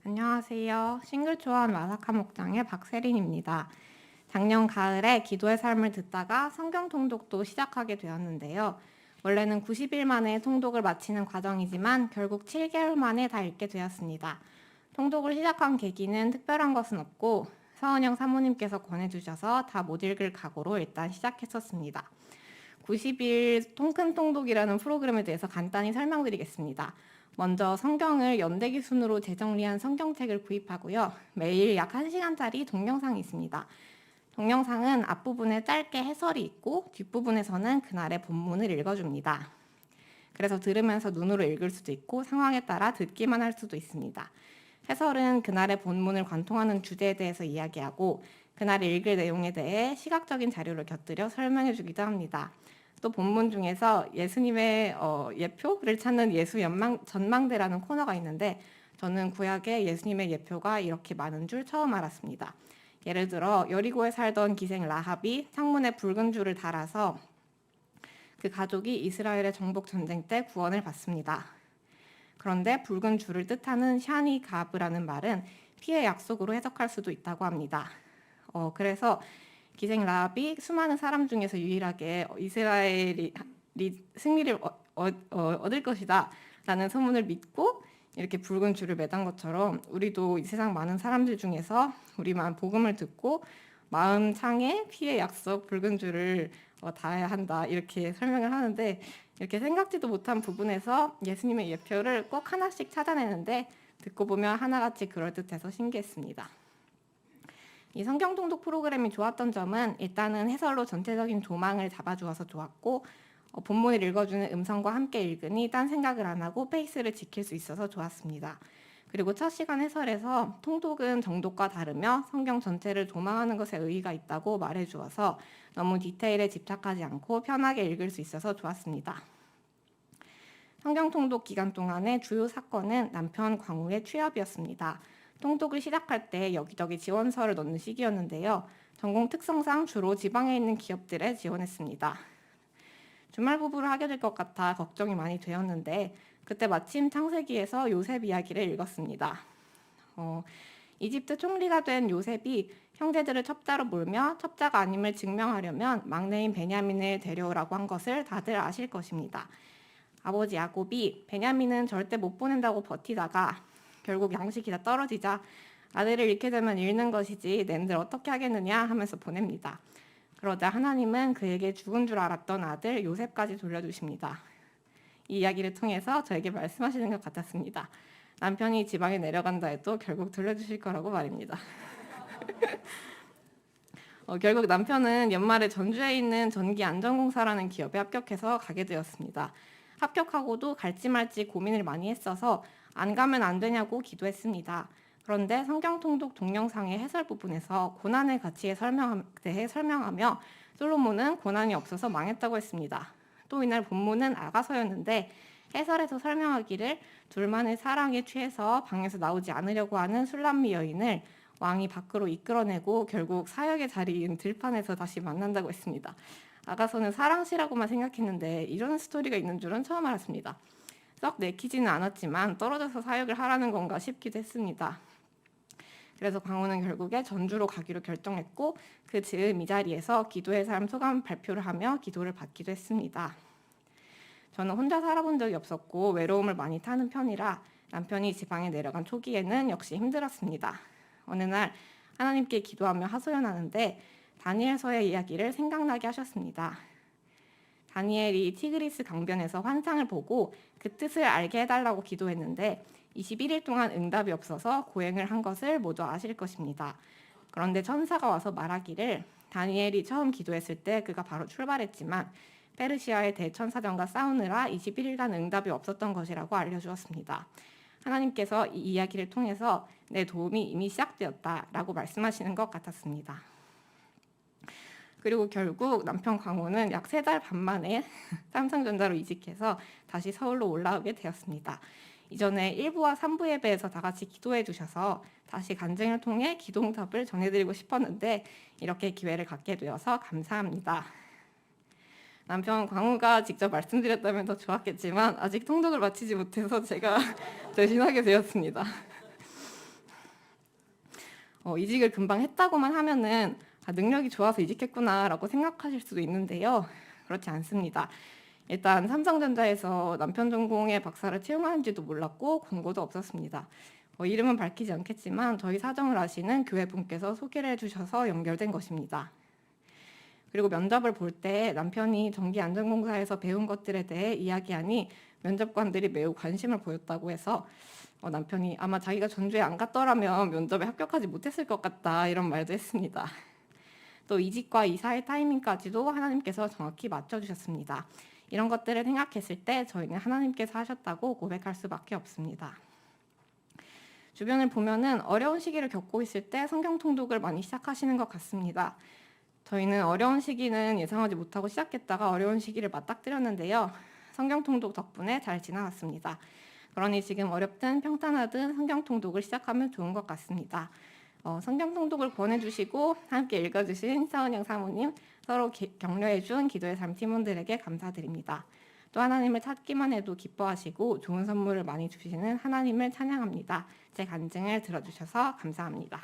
안녕하세요. 싱글초원 마사카 목장의 박세린입니다. 작년 가을에 기도의 삶을 듣다가 성경 통독도 시작하게 되었는데요. 원래는 90일 만에 통독을 마치는 과정이지만 결국 7개월 만에 다 읽게 되었습니다. 통독을 시작한 계기는 특별한 것은 없고 서은영 사모님께서 권해주셔서 다 못 읽을 각오로 일단 시작했었습니다. 90일 통큰 통독이라는 프로그램에 대해서 간단히 설명드리겠습니다. 먼저 성경을 연대기 순으로 재정리한 성경책을 구입하고요. 매일 약 1시간짜리 동영상이 있습니다. 동영상은 앞부분에 짧게 해설이 있고 뒷부분에서는 그날의 본문을 읽어줍니다. 그래서 들으면서 눈으로 읽을 수도 있고 상황에 따라 듣기만 할 수도 있습니다. 해설은 그날의 본문을 관통하는 주제에 대해서 이야기하고 그날 읽을 내용에 대해 시각적인 자료를 곁들여 설명해 주기도 합니다. 또 본문 중에서 예수님의 예표를 찾는 예수 전망대라는 코너가 있는데 저는 구약에 예수님의 예표가 이렇게 많은 줄 처음 알았습니다. 예를 들어 여리고에 살던 기생 라합이 창문에 붉은 줄을 달아서 그 가족이 이스라엘의 정복 전쟁 때 구원을 받습니다. 그런데 붉은 줄을 뜻하는 샤니 가브라는 말은 피의 약속으로 해석할 수도 있다고 합니다. 그래서 기생 라합이 수많은 사람 중에서 유일하게 이스라엘이 승리를 얻을 것이다 라는 소문을 믿고 이렇게 붉은 줄을 매단 것처럼 우리도 이 세상 많은 사람들 중에서 우리만 복음을 듣고 마음 창에 피의 약속 붉은 줄을 닿아야 한다 이렇게 설명을 하는데 이렇게 생각지도 못한 부분에서 예수님의 예표를 꼭 하나씩 찾아내는데 듣고 보면 하나같이 그럴듯해서 신기했습니다. 이 성경 통독 프로그램이 좋았던 점은 일단은 해설로 전체적인 조망을 잡아주어서 좋았고 본문을 읽어주는 음성과 함께 읽으니 딴 생각을 안 하고 페이스를 지킬 수 있어서 좋았습니다. 그리고 첫 시간 해설에서 통독은 정독과 다르며 성경 전체를 조망하는 것에 의의가 있다고 말해주어서 너무 디테일에 집착하지 않고 편하게 읽을 수 있어서 좋았습니다. 성경 통독 기간 동안의 주요 사건은 남편 광우의 취업이었습니다. 통독을 시작할 때 여기저기 지원서를 넣는 시기였는데요. 전공 특성상 주로 지방에 있는 기업들에 지원했습니다. 주말 부부를 하게 될 것 같아 걱정이 많이 되었는데 그때 마침 창세기에서 요셉 이야기를 읽었습니다. 이집트 총리가 된 요셉이 형제들을 첩자로 몰며 첩자가 아님을 증명하려면 막내인 베냐민을 데려오라고 한 것을 다들 아실 것입니다. 아버지 야곱이 베냐민은 절대 못 보낸다고 버티다가 결국 양식이 다 떨어지자 아들을 잃게 되면 잃는 것이지 낸들 어떻게 하겠느냐 하면서 보냅니다. 그러자 하나님은 그에게 죽은 줄 알았던 아들 요셉까지 돌려주십니다. 이 이야기를 통해서 저에게 말씀하시는 것 같았습니다. 남편이 지방에 내려간다 해도 결국 돌려주실 거라고 말입니다. 결국 남편은 연말에 전주에 있는 전기안전공사라는 기업에 합격해서 가게 되었습니다. 합격하고도 갈지 말지 고민을 많이 했어서 안 가면 안 되냐고 기도했습니다. 그런데 성경 통독 동영상의 해설 부분에서 고난의 가치에 대해 설명하며 솔로몬은 고난이 없어서 망했다고 했습니다. 또 이날 본문은 아가서였는데 해설에서 설명하기를 둘만의 사랑에 취해서 방에서 나오지 않으려고 하는 술람미 여인을 왕이 밖으로 이끌어내고 결국 사역의 자리인 들판에서 다시 만난다고 했습니다. 아가서는 사랑시라고만 생각했는데 이런 스토리가 있는 줄은 처음 알았습니다. 썩 내키지는 않았지만 떨어져서 사역을 하라는 건가 싶기도 했습니다. 그래서 광우는 결국에 전주로 가기로 결정했고 그 즈음 이 자리에서 기도의 삶 소감 발표를 하며 기도를 받기도 했습니다. 저는 혼자 살아본 적이 없었고 외로움을 많이 타는 편이라 남편이 지방에 내려간 초기에는 역시 힘들었습니다. 어느 날 하나님께 기도하며 하소연하는데 다니엘서의 이야기를 생각나게 하셨습니다. 다니엘이 티그리스 강변에서 환상을 보고 그 뜻을 알게 해달라고 기도했는데 21일 동안 응답이 없어서 고행을 한 것을 모두 아실 것입니다. 그런데 천사가 와서 말하기를 다니엘이 처음 기도했을 때 그가 바로 출발했지만 페르시아의 대천사장과 싸우느라 21일간 응답이 없었던 것이라고 알려주었습니다. 하나님께서 이 이야기를 통해서 내 도움이 이미 시작되었다라고 말씀하시는 것 같았습니다. 그리고 결국 남편 광호는 약 3달 반 만에 삼성전자로 이직해서 다시 서울로 올라오게 되었습니다. 이전에 1부와 3부 예배에서 다 같이 기도해 주셔서 다시 간증을 통해 기도응답을 전해드리고 싶었는데 이렇게 기회를 갖게 되어서 감사합니다. 남편 광우가 직접 말씀드렸다면 더 좋았겠지만 아직 통독을 마치지 못해서 제가 대신하게 되었습니다. 이직을 금방 했다고만 하면은 능력이 좋아서 이직했구나라고 생각하실 수도 있는데요. 그렇지 않습니다. 일단 삼성전자에서 남편 전공의 박사를 채용하는지도 몰랐고 공고도 없었습니다. 이름은 밝히지 않겠지만 저희 사정을 아시는 교회분께서 소개를 해주셔서 연결된 것입니다. 그리고 면접을 볼 때 남편이 전기안전공사에서 배운 것들에 대해 이야기하니 면접관들이 매우 관심을 보였다고 해서 남편이 아마 자기가 전주에 안 갔더라면 면접에 합격하지 못했을 것 같다 이런 말도 했습니다. 또 이직과 이사의 타이밍까지도 하나님께서 정확히 맞춰주셨습니다. 이런 것들을 생각했을 때 저희는 하나님께서 하셨다고 고백할 수밖에 없습니다. 주변을 보면은 어려운 시기를 겪고 있을 때 성경 통독을 많이 시작하시는 것 같습니다. 저희는 어려운 시기는 예상하지 못하고 시작했다가 어려운 시기를 맞닥뜨렸는데요. 성경 통독 덕분에 잘 지나갔습니다. 그러니 지금 어렵든 평탄하든 성경 통독을 시작하면 좋은 것 같습니다. 성경 통독을 권해주시고 함께 읽어주신 서은영 사모님, 서로 격려해준 기도의 삶 팀원들에게 감사드립니다. 또 하나님을 찾기만 해도 기뻐하시고 좋은 선물을 많이 주시는 하나님을 찬양합니다. 제 간증을 들어주셔서 감사합니다.